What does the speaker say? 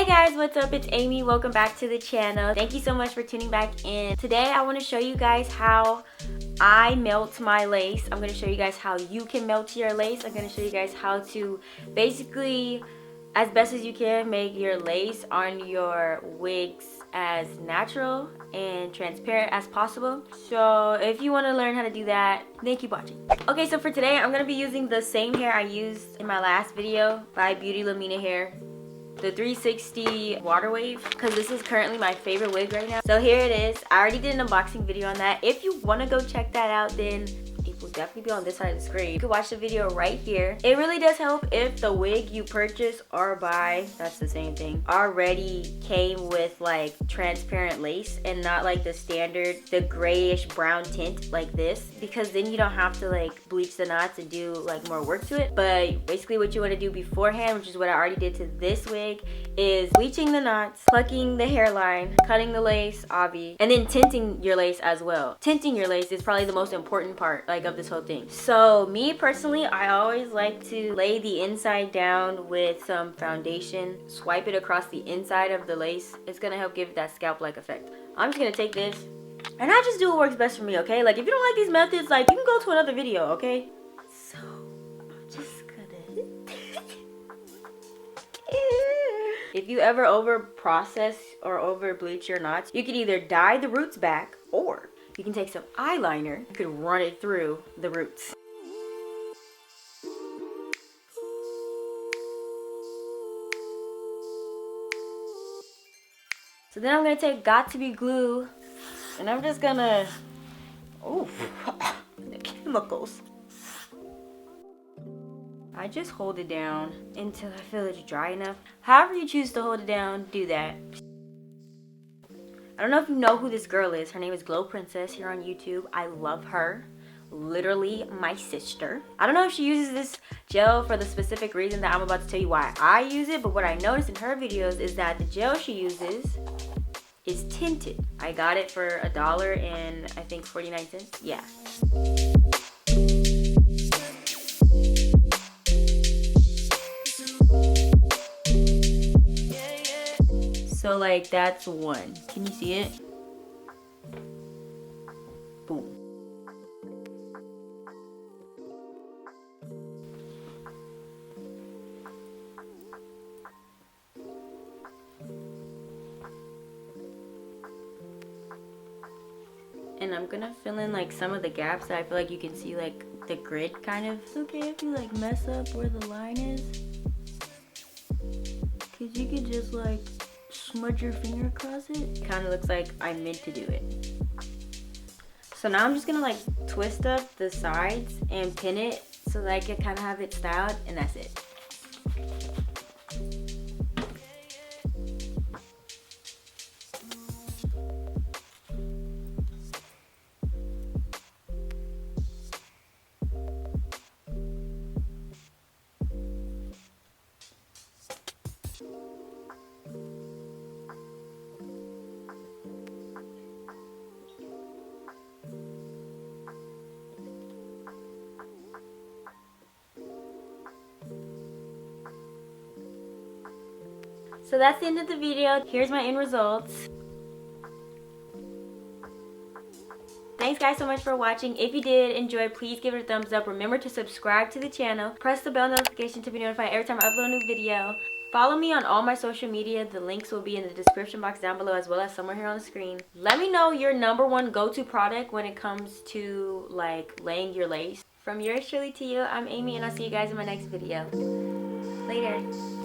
Hey guys, what's up? It's Amy. Welcome back to the channel. Thank you so much for tuning back in. Today I want to show you guys how I melt my lace. I'm going to show you guys how you can melt your lace. I'm going to show you guys how to basically, as best as you can, make your lace on your wigs as natural and transparent as possible. So if you want to learn how to do that, then keep watching. Okay, so for today I'm going to be using the same hair I used in my last video by Beauty Lamina Hair, the 360 water wave, because this is currently my favorite wig right now. So here it is. I already did an unboxing video on that. If you want to go check that out, then it will definitely be on this side of the screen. You can watch the video right here. It really does help if the wig you purchase or buy, that's the same thing, already came with like transparent lace and not like the standard, the grayish brown tint like this, because then you don't have to like bleach the knots and do like more work to it. But basically what you want to do beforehand, which is what I already did to this wig, is bleaching the knots, plucking the hairline, cutting the lace, obvi, and then tinting your lace as well. Tinting your lace is probably the most important part like of this whole thing. So me personally, I always like to lay the inside down with some foundation, swipe it across the inside of the lace. It's gonna help give it that scalp-like effect. I'm just gonna take this and I just do what works best for me, okay? Like if you don't like these methods, like you can go to another video, okay? So I'm just gonna if you ever over process or over bleach your knots, you can either dye the roots back, or you can take some eyeliner, you can run it through the roots. So then I'm gonna take Got2b glue and I'm just gonna, oof, the chemicals. I just hold it down until I feel it's dry enough. However you choose to hold it down, do that. I don't know if you know who this girl is. Her name is Glow Princess here on YouTube. I love her. Literally my sister. I don't know if she uses this gel for the specific reason that I'm about to tell you why I use it, but what I noticed in her videos is that the gel she uses is tinted. I got it for $1 and I think 49 cents. Yeah. So like that's one. Can you see it? Boom. And I'm gonna fill in like some of the gaps that I feel like you can see like the grid kind of. It's okay if you like mess up where the line is, cause you could just like smudge your finger across it. Kind of looks like I meant to do it. So now I'm just gonna like twist up the sides and pin it so that I can kind of have it styled, and that's it. So that's the end of the video. Here's my end results. Thanks guys so much for watching. If you did enjoy, please give it a thumbs up. Remember to subscribe to the channel. Press the bell notification to be notified every time I upload a new video. Follow me on all my social media. The links will be in the description box down below, as well as somewhere here on the screen. Let me know your #1 go-to product when it comes to like laying your lace. From yours truly to you, I'm Amy, and I'll see you guys in my next video. Later.